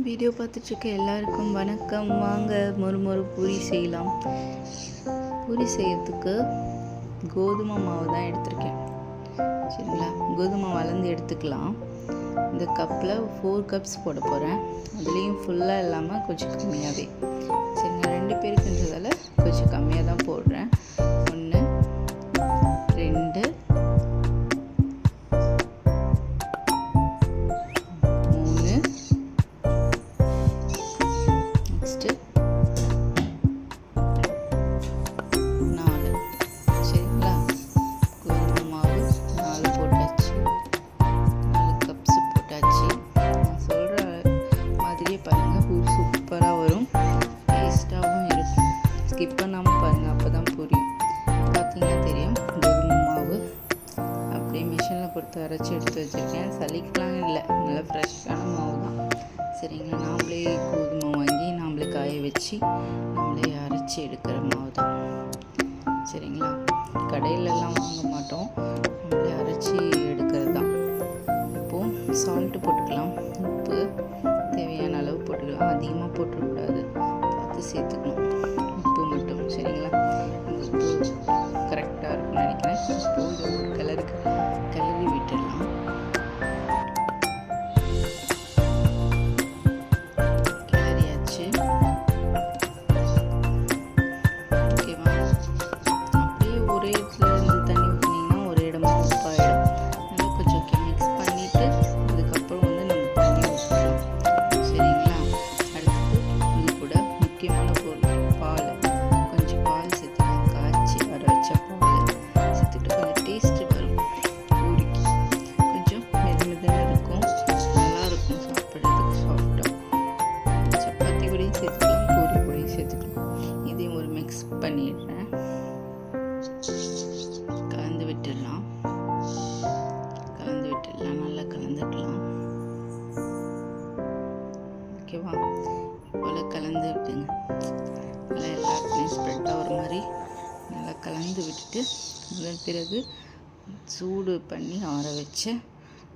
Video பார்த்துட்ருக்க எல்லாருக்கும் வணக்கம். வாங்க மொறு பூரி செய்யலாம். பூரி செய்யறதுக்கு கோதுமை மாவு தான் எடுத்திருக்கேன். சரிங்களா, கோதுமை வளர்ந்து எடுத்துக்கலாம். இந்த கப்பில் 4 கப்ஸ் போட போகிறேன். அதுலேயும் ஃபுல்லாக இல்லாமல் கொஞ்சம் கம்மியாகவே. சரிங்களா, 2 பேருக்குன்றதால கொஞ்சம் கம்மியாக தான் போடுறேன். 1 2 சூப்பராக வரும், டேஸ்ட்டாகவும் இருக்கும். ஸ்கிப் பண்ணாமல் பாருங்கள், அப்போ தான் புரியும். பார்த்தீங்கன்னா தெரியும், கோதுமை மாவு அப்படியே மிஷினில் கொடுத்து அரைச்சி எடுத்து வச்சுருக்கேன். சலிக்கலாம் இல்லை, நல்லா ஃப்ரெஷ்ஷான மாவு தான். சரிங்களா, நாம்ளே கோதுமை வாங்கி நாம்ளே காய வச்சு நாம்ளே அரைச்சி எடுக்கிற மாவு தான். சரிங்களா, கடையிலலாம் வாங்க மாட்டோம், நாம்ளே அரைச்சி எடுக்கிறது தான். இப்போது சால்ட்டு போட்டுக்கலாம். உப்பு தேவையான அளவு போட்டுக்கலாம், அதிகமாக போட்டுக்கூடாது, பார்த்து சேர்த்துக்கணும். உப்பு மட்டும். சரிங்களா, உப்பு கரெக்டாக இருக்கும்னு நினைக்கிறேன். இப்போது இது ஒரு கலருக்கு கிளறி விட்டுடலாம். கிளறியாச்சு. ஓகேவா, அப்படியே ஒரே இடத்துல இருந்து தண்ணி ஊற்றினீங்கன்னா ஒரு இடமா உப்பாயிடும். நல்லா கொஞ்சம் மிக்ஸ் பண்ணிவிட்டு அதுக்கப்புறம் வந்து நம்ம தண்ணி ஊற்றிக்கலாம். சரிங்களா, அடுத்து இது கூட முக்கியமான பொருள் பால். கொஞ்சம் பால் சேர்த்துக்கலாம், காய்ச்சி வர வச்ச பால் சேர்த்துட்டு கொஞ்சம் டேஸ்ட்டு வரும். பூரிக்கு கொஞ்சம் மெதுமெதுன்னு இருக்கும், நல்லாயிருக்கும் சாப்பிட்றதுக்கு சாஃப்டாக. சப்பாத்தி கூடயும் சேர்த்துக்கலாம், பூரி கூடயும் சேர்த்துக்கலாம். இதையும் ஒரு மிக்ஸ் பண்ணிடுறேன். கலந்து விட்டுடலாம், நல்லா கலந்துக்கலாம். ஓகேவா, போல் கலந்து விட்டுங்க. நல்லா எல்லா இடத்துலையும் ஸ்ப்ரெட் ஆகிற மாதிரி நல்லா கலந்து விட்டுட்டு அதன் பிறகு சூடு பண்ணி ஆற வச்ச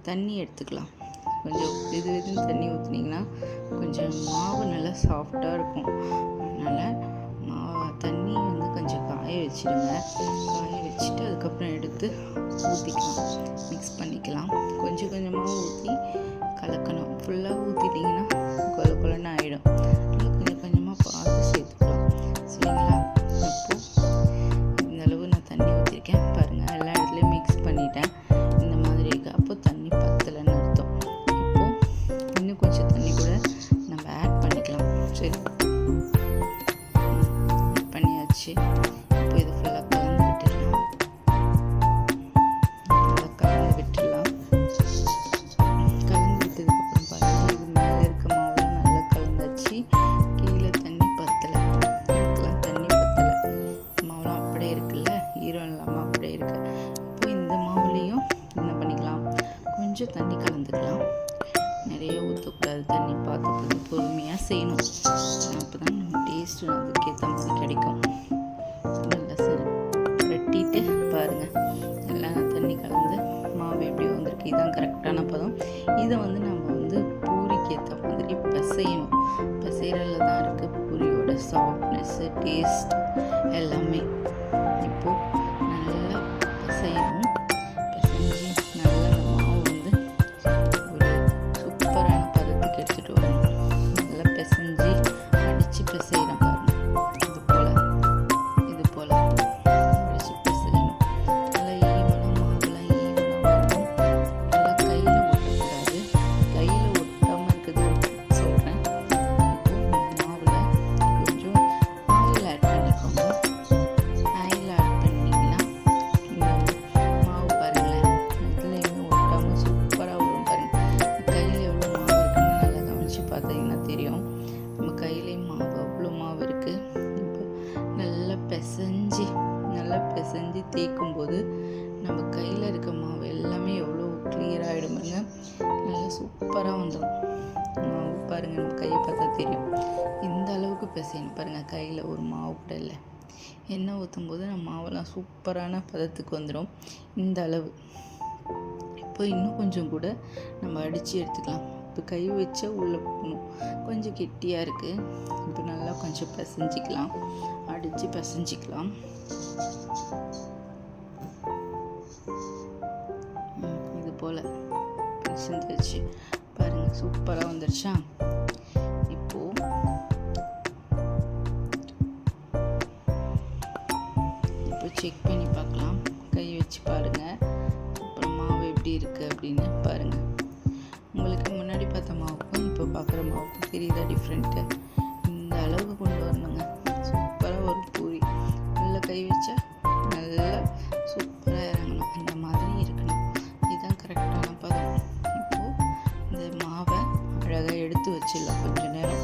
தண்ணி எடுத்துக்கலாம். கொஞ்சம் வெதுன்னு தண்ணி ஊற்றுனீங்கன்னா கொஞ்சம் மாவு நல்லா சாஃப்டாக இருக்கும். அதனால் தண்ணி வந்து கொஞ்சம் காய வச்சுடுங்க. காய வச்சுட்டு அதுக்கப்புறம் எடுத்து ஊற்றிக்கலாம், மிக்ஸ் பண்ணிக்கலாம். கொஞ்சம் கொஞ்சமாக ஊற்றி கலக்கணும். ஃபுல்லாக ஊற்றிட்டிங்கன்னா கொலன்னு ஆகிடும். கொஞ்சம் கொஞ்சமாக பார்த்து சேர்த்துக்கலாம். சரிங்களா, இப்போது இந்த அளவு நான் தண்ணி ஊற்றிருக்கேன் பாருங்கள். எல்லா இடத்துலையும் மிக்ஸ் பண்ணிட்டேன். இந்த மாதிரி இருக்குது. அப்போ தண்ணி பத்தலைன்னு அர்த்தம். இப்போது இன்னும் கொஞ்சம் தண்ணி கூட நம்ம ஆட் பண்ணிக்கலாம். சரி, பண்ணியாச்சு. இப்போ இது ஃபுல்லாக கலந்து விட்டுடலாம். கலந்து விட்டுடலாம். கலந்து விட்டதுக்கப்புறம் பார்த்தீங்கன்னா இது மேலே இருக்க மாவுலாம் நல்லா கலந்தாச்சு. கீழே தண்ணி பத்தலை, இதுக்கெல்லாம் தண்ணி பத்தலை. மாவுலாம் அப்படியே இருக்குல்ல, ஈரம் இல்லாமல் அப்படியே இருக்கு. இப்போ இந்த மாவுலேயும் என்ன பண்ணிக்கலாம், கொஞ்சம் தண்ணி கலந்துக்கலாம். நிறைய ஊற்றக்கூடாது தண்ணி, பார்த்து கொஞ்சம் பொறுமையாக செய்யணும். அப்போ தான் நம்ம டேஸ்ட்டு அதுக்கேற்ற மாதிரி கிடைக்கும். நல்லா ரெட்டிட்டு பாருங்கள், எல்லாம் தண்ணி கலந்து மாவு எப்படி வந்திருக்கு. இதுதான் கரெக்டான பதம். இதை வந்து நம்ம வந்து பூரிக்கு ஏற்ற மாதிரி பிசையணும். பிசைறதுல தான் இருக்குது பூரியோட சாஃப்ட்னஸ்ஸு, டேஸ்ட் எல்லாமே. இப்போது நல்லா பிசையணும். பிசைஞ்சு நல்லா அந்த மாவு வந்து ஒரு சூப்பரான பதத்துக்கு எடுத்துகிட்டு வரணும். நல்லா பிசைஞ்சு அடித்து பிசைகிறேன் பாருங்கள். இது போல் அடித்து பிசையணும். நல்லா ஈவனாக மாவுலாம் ஈவனாக வரணும். நல்லா கையில் ஒட்டக்கூடாது. கையில் ஒட்டாமல் இருக்குது சொல்கிறேன். இப்போது மாவில் கொஞ்சம் ஆயில் ஆட் பண்ணிக்கோங்க. ஆயில் ஆட் பண்ணிங்கன்னா இந்த மாவு பாருங்களேன், இதுலேயுமே ஒட்டாமல் சூப்பராக வரும் பாருங்கள். கையில் எவ்வளோ மாவு இருக்குன்னு நல்லா கவனித்து பார்த்தீங்கன்னா தெரியும். நம்ம கையிலேயும் மாவு அவ்வளோ மாவு இருக்குது. இப்போ நல்லா பிசைஞ்சு தேய்க்கும்போது நம்ம கையில் இருக்க மாவு எல்லாமே எவ்வளோ கிளியர் ஆகிடுமுங்க. நல்லா சூப்பராக வந்துடும் மாவு. பாருங்கள், நம்ம கையை பார்த்தா தெரியும். இந்த அளவுக்கு பிசையணும் பாருங்கள். கையில் ஒரு மாவு கூட இல்லை. எண்ணெய் ஊற்றும் போது நம்ம மாவெல்லாம் சூப்பரான பதத்துக்கு வந்துடும். இந்த அளவு. இப்போ இன்னும் கொஞ்சம் கூட நம்ம அடித்து எடுத்துக்கலாம். இப்போ கை வச்சா உள்ளே போகணும். கொஞ்சம் கெட்டியாக இருக்குது. இப்போ நல்லா கொஞ்சம் பிசைஞ்சிக்கலாம், அடித்து பிசைஞ்சிக்கலாம். இது போல் பிசைஞ்சிருச்சு பாருங்கள், சூப்பராக வந்துருச்சா. இப்போது செக் பண்ணி பார்க்கலாம். கை வச்சு பாருங்கள், அப்புறம் மாவு எப்படி இருக்குது அப்படின்னு பாருங்கள். உங்களுக்கு முன்னாடி பார்த்த மாவுக்கும் இப்போ பார்க்குற மாவுக்கும் தெரியுதா டிஃப்ரெண்ட்டு? இந்த அளவுக்கு கொண்டு வரணுங்க. சூப்பராக ஒரு பூரி நல்லா கை வச்சா நல்லா சூப்பராக இறங்கணும். இந்த மாதிரி இருக்கணும். இதுதான் கரெக்டான பதம். இப்போது இந்த மாவை அழகாக எடுத்து வச்சிடலாம். கொஞ்சம் நேரம்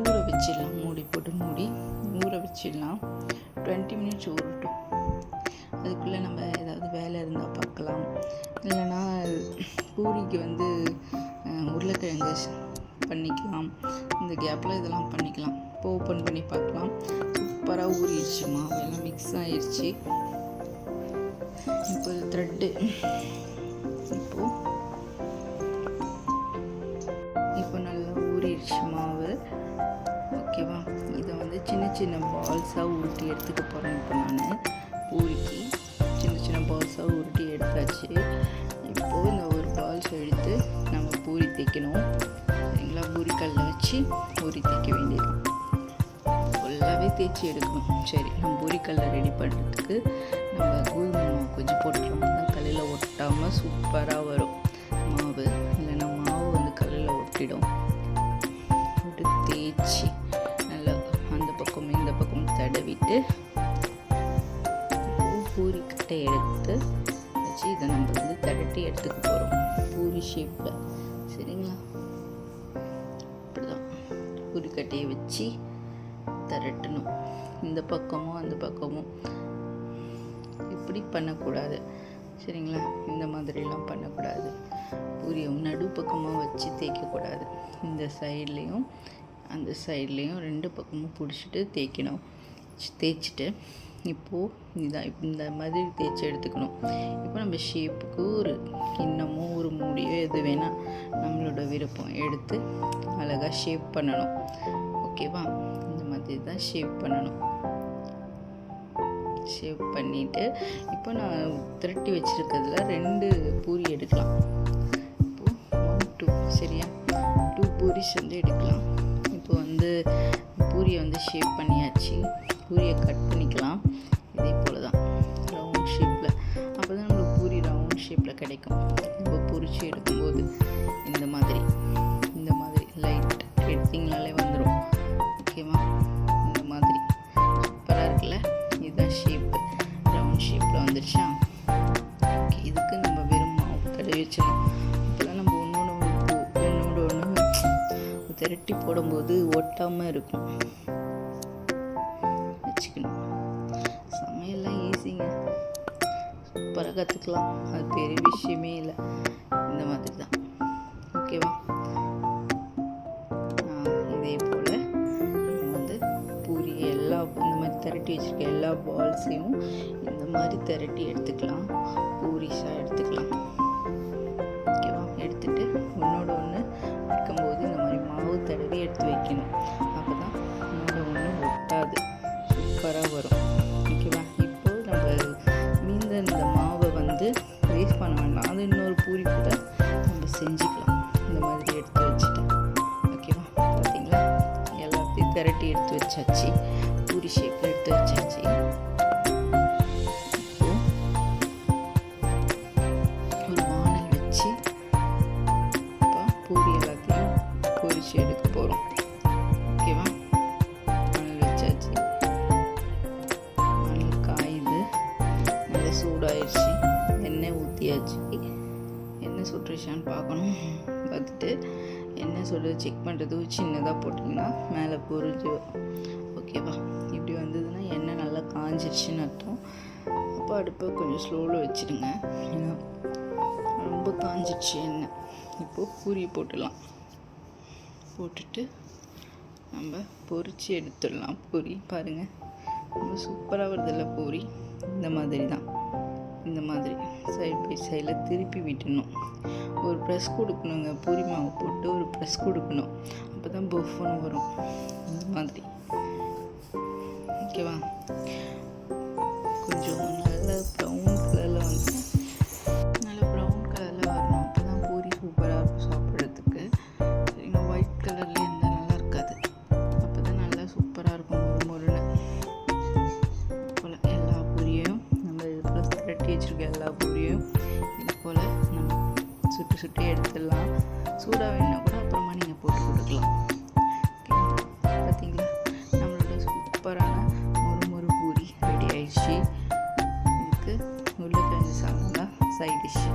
ஊற வச்சிடலாம். மூடி போட்டு மூடி ஊற வச்சிடலாம். 20 மினிட்ஸ் ஊறட்டும். அதுக்குள்ளே நம்ம ஏதாவது வேலை இருந்தால் பார்க்கலாம். இல்லைன்னா பூரிக்கு உருளைக்கிழங்கு பண்ணிக்கலாம். இந்த கேப்பில் இதெல்லாம் பண்ணிக்கலாம். இப்போ ஓப்பன் பண்ணி பார்க்கலாம். சூப்பராக ஊறிடுச்சு, மாவு எல்லாம் மிக்ஸ் ஆகிடுச்சு. இப்போ த்ரெட்டு இப்போ நல்லா ஊறிடுச்சு மாவு. ஓகேவா? இதை சின்ன சின்ன பால்ஸாக உருட்டி எடுத்துக்க போகிறேன். இப்போ நான் பூரிக்கு சின்ன சின்ன பால்ஸாக உருட்டி எடுத்தாச்சு. இப்போது இந்த ஒரு பால்ஸ் எடுத்து நம்ம பூரி தேய்க்கணும். சரிங்களா? பூரி கல்லை வச்சு பூரி தேய்க்க வேண்டியது. ஃபுல்லாகவே தேய்ச்சி எடுக்கணும். சரி, நம்ம பூரி கல்லை ரெடி பண்ணுறதுக்கு நம்ம கோதுமை மாவு கொஞ்சம் போட்டுக்கலாம். தான் கல்லில் ஒட்டாமல் சூப்பராக வரும் மாவு. இல்லைன்னா மாவு கல்லில் ஒட்டிடும். போட்டு தேய்ச்சி நல்லா அந்த பக்கம் இந்த பக்கம் தடவிட்டு பூரி கட்டை எடுத்து வச்சு இதை நம்ம தடட்டி எடுத்துக்க போகிறோம் பூரி ஷேப்பில். சரிங்களா? இப்படிதான் பூரி கட்டையை வச்சு தரட்டணும். இந்த பக்கமும் அந்த பக்கமும் இப்படி பண்ணக்கூடாது. சரிங்களா? இந்த மாதிரிலாம் பண்ணக்கூடாது. பூரியை நடு பக்கமாக வச்சு தேய்க்கக்கூடாது. இந்த சைட்லேயும் அந்த சைட்லேயும் 2 பக்கமும் பிடிச்சிட்டு தேய்க்கணும். தேய்ச்சிட்டு இப்போது இந்த மாதிரி தேய்ச்சி எடுத்துக்கணும். இப்போ நம்ம ஷேப்புக்கு ஒரு கிண்ணமோ ஒரு மூடியோ எது வேணால் நம்மளோட விருப்பம் எடுத்து அழகாக ஷேப் பண்ணணும். ஓகேவா? இந்த மாதிரி தான் ஷேப் பண்ணணும். ஷேப் பண்ணிவிட்டு இப்போ நான் திரட்டி வச்சுருக்கிறதுல 2 பூரி எடுக்கலாம். இப்போது 1 2 சரியா 2 பூரிஸ் எடுக்கலாம். இப்போ பூரியை ஷேப் பண்ணியாச்சு. பூரியை கட் பண்ணிக்கலாம். இதே போல் தான் ரவுண்ட் ஷேப்பில். அப்போ தான் நம்மளுக்கு பூரி ரவுண்ட் ஷேப்பில் கிடைக்கும். இப்போ பொரிச்சு எடுக்கும்போது இந்த மாதிரி லைட் எடுத்திங்கனாலே வந்துடும். ஓகேவா? இந்த மாதிரி சூப்பராக இருக்குல்ல? இதுதான் ஷேப்பு, ரவுண்ட் ஷேப்பில் வந்துடுச்சா. ஓகே, இதுக்கு நம்ம வெறும் மாவு தடவி வச்சிடணும். அப்போ தான் நம்ம ஒன்றோட ஒன்று திரட்டி போடும்போது ஒட்டாமல் இருக்கும். வச்சுக்கணும். சமையல்லாம் ஈஸிங்க, சூப்பராக கற்றுக்கலாம். அது பெரிய விஷயமே இல்லை. இந்த மாதிரி தான். ஓகேவா? இதே போல் பூரி இந்த மாதிரி திரட்டி வச்சுருக்க எல்லா பால்ஸையும் இந்த மாதிரி திரட்டி எடுத்துக்கலாம். பூரிஸாக எடுத்துக்கலாம். ஓகேவா? எடுத்துகிட்டு ஒன்றோட ஒன்று வைக்கும்போது இந்த மாதிரி மாவு தடவி எடுத்து வைக்கணும். அப்போ தான் ஒன்றோட ஒன்று ஒட்டாது, சூப்பராக வரும். ஓகேவா? இப்போது நம்ம மீந்த இந்த மாவை வேஸ்ட் பண்ண வேண்டாம். அது இன்னொரு பூரி கூட நம்ம செஞ்சுக்கலாம். இந்த மாதிரி எடுத்து வச்சுட்டேன். ஓகேவா? பார்த்தீங்களா? எல்லாத்தையும் திரட்டி எடுத்து வச்சாச்சு. பூரி ஷேப்பில் எடுத்து வச்சாச்சு. இப்போது ஒரு வானல் வச்சு இப்போ பூரி எல்லாத்தையும் பொரிச்சு எடுக்க போகிறோம். ஓகேவா? வானல் வச்சாச்சு. வானல் காயுது, நல்லா சூடாயிடுச்சு. எண்ணெய் ஊற்றியாச்சு. எண்ணெய் சுட்டுருச்சான்னு பார்க்கணும். பார்த்துட்டு எண்ணெய் சுட செக் பண்ணுறதுக்கு சின்னதாக போட்டிங்கன்னா மேலே பொரிஞ்சு. ஓகேவா? இப்படி வந்ததுன்னா எண்ணெய் நல்லா காஞ்சிடுச்சுன்னு அர்த்தம். அப்போ அடுப்பை கொஞ்சம் ஸ்லோவில் வச்சுடுங்க. ஏன்னா ரொம்ப காஞ்சிடுச்சு எண்ணெய். இப்போது பூரி போட்டுடலாம். போட்டுட்டு நம்ம பொரித்து எடுத்துடலாம். பூரி பாருங்கள், ரொம்ப சூப்பராக வருதில்ல பூரி. இந்த மாதிரி தான், இந்த மாதிரி சைடு பை சைடில் திருப்பி விட்டணும். ஒரு ப்ரெஸ் கொடுக்கணுங்க, பூரி மாவு போட்டு ஒரு ப்ரெஸ் கொடுக்கணும். அப்போ தான் பஃப்னு வரும். இந்த மாதிரி ஓகேவா? கொஞ்சம் நல்ல ப்ரௌன் கலரில் வந்து வரணும். அப்போ தான் பூரி சூப்பராக இருக்கும் சாப்பிட்றதுக்கு. சரிங்க, ஒயிட் கலர்லேயே இருந்தால் நல்லா இருக்காது. அப்போ தான் நல்லா சூப்பராக இருக்கும் மொறுன்னு. போல் எல்லா பூரியும் நம்ம இது போல் திரட்டி வச்சுருக்க எல்லா பூரியும் இது போல் நம்ம சுட்டு எடுத்துடலாம். சூடாக வேணுன்னா கூட அப்புறமா நீங்கள் போட்டு கொடுக்கலாம். பார்த்தீங்களா, நம்மளோட சூப்பரான மொறு பூரி ரெடி ஆயிடுச்சு. இதுக்கு உருளைக்கிழங்கு சாதம் தான் சைட் டிஷ்ஷு.